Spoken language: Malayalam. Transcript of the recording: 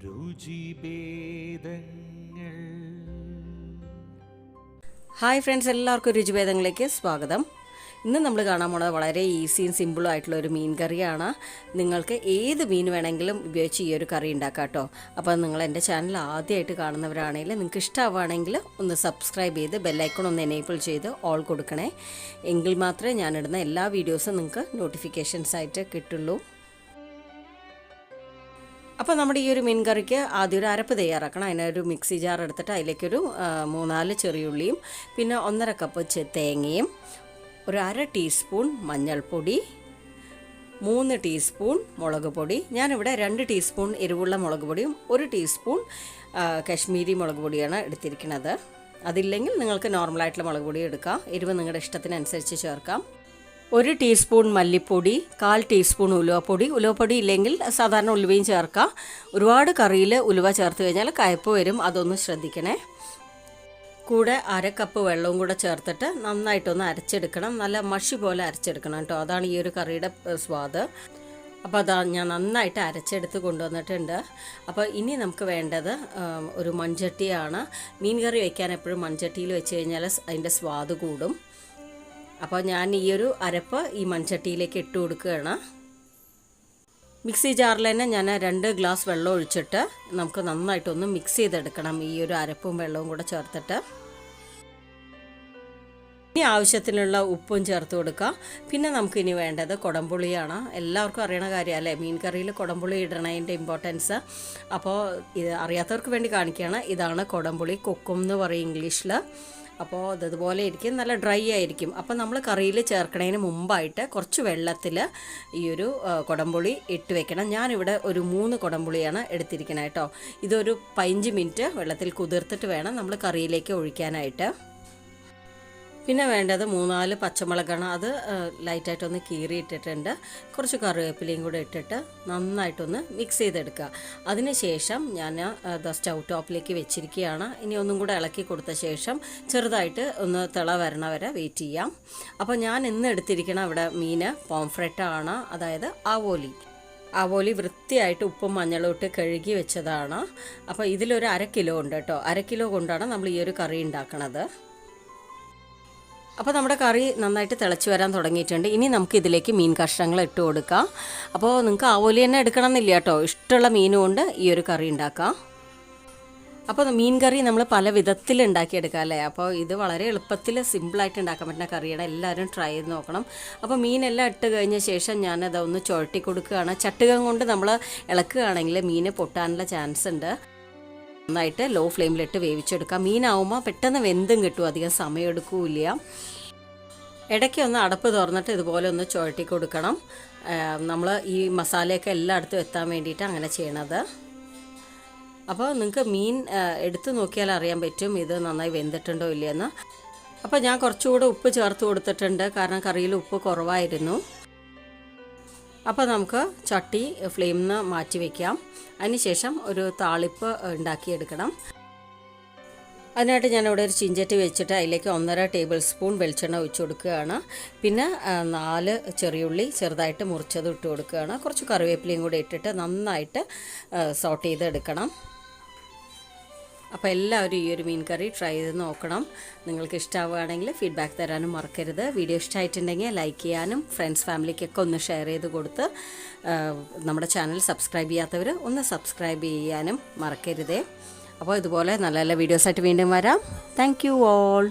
രുചിഭേദങ്ങൾ. ഹായ് ഫ്രണ്ട്സ്, എല്ലാവർക്കും രുചിഭേദങ്ങളിലേക്ക് സ്വാഗതം. ഇന്ന് നമ്മൾ കാണാൻ പോകുന്നത് വളരെ ഈസിയും സിമ്പിളും ആയിട്ടുള്ള ഒരു മീൻ കറിയാണ്. നിങ്ങൾക്ക് ഏത് മീൻ വേണമെങ്കിലും ഉപയോഗിച്ച് ഈ ഒരു കറി ഉണ്ടാക്കാം കേട്ടോ. അപ്പോൾ നിങ്ങൾ എൻ്റെ ചാനൽ ആദ്യമായിട്ട് കാണുന്നവരാണെങ്കിൽ നിങ്ങൾക്ക് ഇഷ്ടമാവുകയാണെങ്കിൽ ഒന്ന് സബ്സ്ക്രൈബ് ചെയ്ത് ബെല്ലൈക്കൺ ഒന്ന് എനേബിൾ ചെയ്ത് ഓൾ കൊടുക്കണേ. എങ്കിൽ മാത്രമേ ഞാനിടുന്ന എല്ലാ വീഡിയോസും നിങ്ങൾക്ക് നോട്ടിഫിക്കേഷൻസ് ആയിട്ട് കിട്ടുള്ളൂ. അപ്പോൾ നമ്മുടെ ഈ ഒരു മീൻ കറിക്ക് ആദ്യം ഒരു അരപ്പ് തയ്യാറാക്കണം. അതിനൊരു മിക്സി ജാർ എടുത്തിട്ട് അതിലേക്കൊരു 3-4 ചെറിയുള്ളിയും പിന്നെ 1.5 കപ്പ് തേങ്ങയും, ഒരു 1/2 ടീസ്പൂൺ മഞ്ഞൾപ്പൊടി, 3 ടീസ്പൂൺ മുളക് പൊടി. ഞാനിവിടെ 2 ടീസ്പൂൺ എരിവുള്ള മുളക് പൊടിയും 1 ടീസ്പൂൺ കശ്മീരി മുളക് പൊടിയാണ് എടുത്തിരിക്കുന്നത്. അതില്ലെങ്കിൽ നിങ്ങൾക്ക് നോർമലായിട്ടുള്ള മുളക് പൊടി എടുക്കാം. എരിവ് നിങ്ങളുടെ ഇഷ്ടത്തിനനുസരിച്ച് ചേർക്കാം. 1 ടീസ്പൂൺ മല്ലിപ്പൊടി, 1/4 ടീസ്പൂൺ ഉലുവപ്പൊടി. ഉലുവപ്പൊടി ഇല്ലെങ്കിൽ സാധാരണ ഉലുവയും ചേർക്കാം. ഒരുപാട് കറിയിൽ ഉലുവ ചേർത്ത് കഴിഞ്ഞാൽ കയ്പ്പ് വരും, അതൊന്ന് ശ്രദ്ധിക്കണേ. കൂടെ 1/2 കപ്പ് വെള്ളവും കൂടെ ചേർത്തിട്ട് നന്നായിട്ടൊന്ന് അരച്ചെടുക്കണം. നല്ല മഷി പോലെ അരച്ചെടുക്കണം കേട്ടോ, അതാണ് ഈ ഒരു കറിയുടെ സ്വാദ്. അപ്പോൾ അതാ ഞാൻ നന്നായിട്ട് അരച്ചെടുത്ത് കൊണ്ടുവന്നിട്ടുണ്ട്. അപ്പോൾ ഇനി നമുക്ക് വേണ്ടത് ഒരു മൺചട്ടിയാണ്. മീൻ കറി വയ്ക്കാൻ എപ്പോഴും മൺചട്ടിയിൽ വെച്ച് കഴിഞ്ഞാൽ അതിൻ്റെ സ്വാദ് കൂടും. അപ്പോൾ ഞാൻ ഈ ഒരു അരപ്പ് ഈ മൺചട്ടിയിലേക്ക് ഇട്ട് കൊടുക്കുകയാണ്. മിക്സി ജാറിൽ തന്നെ ഞാൻ 2 ഗ്ലാസ് വെള്ളം ഒഴിച്ചിട്ട് നമുക്ക് നന്നായിട്ടൊന്ന് മിക്സ് ചെയ്തെടുക്കണം, ഈ ഒരു അരപ്പും വെള്ളവും കൂടെ ചേർത്തിട്ട്. ഇനി ആവശ്യത്തിനുള്ള ഉപ്പും ചേർത്ത് കൊടുക്കുക. പിന്നെ നമുക്കിനി വേണ്ടത് കുടംപുളിയാണ്. എല്ലാവർക്കും അറിയണ കാര്യമല്ലേ, മീൻ കറിയിൽ കുടംപുളി ഇടണതിൻ്റെ ഇമ്പോർട്ടൻസ്. അപ്പോൾ ഇത് അറിയാത്തവർക്ക് വേണ്ടി കാണിക്കുകയാണ്. ഇതാണ് കുടംപുളി, കൊക്കും എന്ന് പറയും ഇംഗ്ലീഷിൽ. അപ്പോൾ ഇതുപോലെ ഇരിക്കും, നല്ല ഡ്രൈ ആയിരിക്കും. അപ്പോൾ നമ്മൾ കറിയിൽ ചേർക്കണതിന് മുമ്പായിട്ട് കുറച്ച് വെള്ളത്തിൽ ഈ ഒരു കുടംപുളി ഇട്ട് വെക്കണം. ഞാനിവിടെ ഒരു 3 കുടംപുളിയാണ് എടുത്തിരിക്കുന്നത് കേട്ടോ. ഇതൊരു 15 മിനിറ്റ് വെള്ളത്തിൽ കുതിർത്തിട്ട് വേണം നമ്മൾ കറിയിലേക്ക് ഒഴിക്കാനായിട്ട്. പിന്നെ വേണ്ടത് 3-4 പച്ചമുളകാണ്. അത് ലൈറ്റായിട്ടൊന്ന് കീറിയിട്ടിട്ടുണ്ട്. കുറച്ച് കറിവേപ്പിലയും കൂടെ ഇട്ടിട്ട് നന്നായിട്ടൊന്ന് മിക്സ് ചെയ്തെടുക്കുക. അതിനുശേഷം ഞാൻ സ്റ്റൗ ടോപ്പിലേക്ക് വെച്ചിരിക്കുകയാണ്. ഇനി ഒന്നും കൂടെ ഇളക്കി കൊടുത്ത ശേഷം ചെറുതായിട്ട് ഒന്ന് തിള വരണ വരെ വെയിറ്റ് ചെയ്യാം. അപ്പോൾ ഞാൻ ഇന്ന് എടുത്തിരിക്കണം ഇവിടെ മീൻ പോംഫ്രെറ്റാണ്, അതായത് ആവോലി വൃത്തിയായിട്ട് ഉപ്പും മഞ്ഞളും ഇട്ട് കഴുകി വെച്ചതാണ്. അപ്പോൾ ഇതിലൊരു 1/2 കിലോ ഉണ്ട് കേട്ടോ. 1/2 കിലോ കൊണ്ടാണ് നമ്മൾ ഈ ഒരു കറി ഉണ്ടാക്കണത്. അപ്പോൾ നമ്മുടെ കറി നന്നായിട്ട് തിളച്ച് വരാൻ തുടങ്ങിയിട്ടുണ്ട്. ഇനി നമുക്ക് ഇതിലേക്ക് മീൻ കഷ്ണങ്ങൾ ഇട്ട് കൊടുക്കാം. അപ്പോൾ നിങ്ങൾക്ക് ആവോലി തന്നെ എടുക്കണം എന്നില്ല കേട്ടോ, ഇഷ്ടമുള്ള മീനും കൊണ്ട് ഈ ഒരു കറി ഉണ്ടാക്കാം. അപ്പോൾ മീൻ കറി നമ്മൾ പല വിധത്തിൽ ഉണ്ടാക്കിയെടുക്കാം അല്ലേ. അപ്പോൾ ഇത് വളരെ എളുപ്പത്തിൽ സിമ്പിളായിട്ട് ഉണ്ടാക്കാൻ പറ്റുന്ന കറിയാണ്. എല്ലാവരും ട്രൈ ചെയ്ത് നോക്കണം. അപ്പോൾ മീനെല്ലാം ഇട്ട് കഴിഞ്ഞ ശേഷം ഞാനതൊന്ന് ചുഴട്ടി കൊടുക്കുകയാണ്. ചട്ടുകം കൊണ്ട് നമ്മൾ ഇളക്കുകയാണെങ്കിൽ മീൻ പൊട്ടാനുള്ള ചാൻസ് ഉണ്ട്. നന്നായിട്ട് ലോ ഫ്ലെയിമിലിട്ട് വേവിച്ചെടുക്കാം. മീനാവുമ്പോൾ പെട്ടെന്ന് വെന്തും കിട്ടും, അധികം സമയം എടുക്കില്ല. ഇടയ്ക്ക് ഒന്ന് അടപ്പ് തുറന്നിട്ട് ഇതുപോലെ ഒന്ന് ചുഴട്ടി കൊടുക്കണം. നമ്മൾ ഈ മസാലയൊക്കെ എല്ലായിടത്തും എത്താൻ വേണ്ടിയിട്ട് അങ്ങനെ ചെയ്യണത്. അപ്പോൾ നിങ്ങൾക്ക് മീൻ എടുത്ത് നോക്കിയാൽ അറിയാൻ പറ്റും ഇത് നന്നായി വെന്തിട്ടുണ്ടോ ഇല്ലയെന്ന്. അപ്പോൾ ഞാൻ കുറച്ചുകൂടെ ഉപ്പ് ചേർത്ത് കൊടുത്തിട്ടുണ്ട്, കാരണം കറിയിൽ ഉപ്പ് കുറവായിരുന്നു. അപ്പോൾ നമുക്ക് ചട്ടി ഫ്ലെയിമിൽ നിന്ന് മാറ്റി വയ്ക്കാം. അതിനുശേഷം ഒരു താളിപ്പ് ഉണ്ടാക്കിയെടുക്കണം. അതിനായിട്ട് ഞാനിവിടെ ഒരു ചീഞ്ചട്ടി വെച്ചിട്ട് അതിലേക്ക് 1.5 ടേബിൾ സ്പൂൺ വെളിച്ചെണ്ണ ഒഴിച്ച് കൊടുക്കുകയാണ്. പിന്നെ 4 ചെറിയുള്ളി ചെറുതായിട്ട് മുറിച്ചത് ഇട്ട് കൊടുക്കുകയാണ്. കുറച്ച് കറിവേപ്പിലയും കൂടി ഇട്ടിട്ട് നന്നായിട്ട് സോട്ട് ചെയ്തെടുക്കണം. അപ്പോൾ എല്ലാവരും ഈ ഒരു മീൻ കറി ട്രൈ ചെയ്ത് നോക്കണം. നിങ്ങൾക്ക് ഇഷ്ടമാവുകയാണെങ്കിൽ ഫീഡ്ബാക്ക് തരാനും മറക്കരുത്. വീഡിയോ ഇഷ്ടമായിട്ടുണ്ടെങ്കിൽ ലൈക്ക് ചെയ്യാനും ഫ്രണ്ട്സ് ഫാമിലിക്കൊക്കെ ഒന്ന് ഷെയർ ചെയ്ത് കൊടുത്ത് നമ്മുടെ ചാനൽ സബ്സ്ക്രൈബ് ചെയ്യാത്തവർ ഒന്ന് സബ്സ്ക്രൈബ് ചെയ്യാനും മറക്കരുതേ. അപ്പോൾ ഇതുപോലെ നല്ല നല്ല വീഡിയോസായിട്ട് വീണ്ടും വരാം. Thank you all.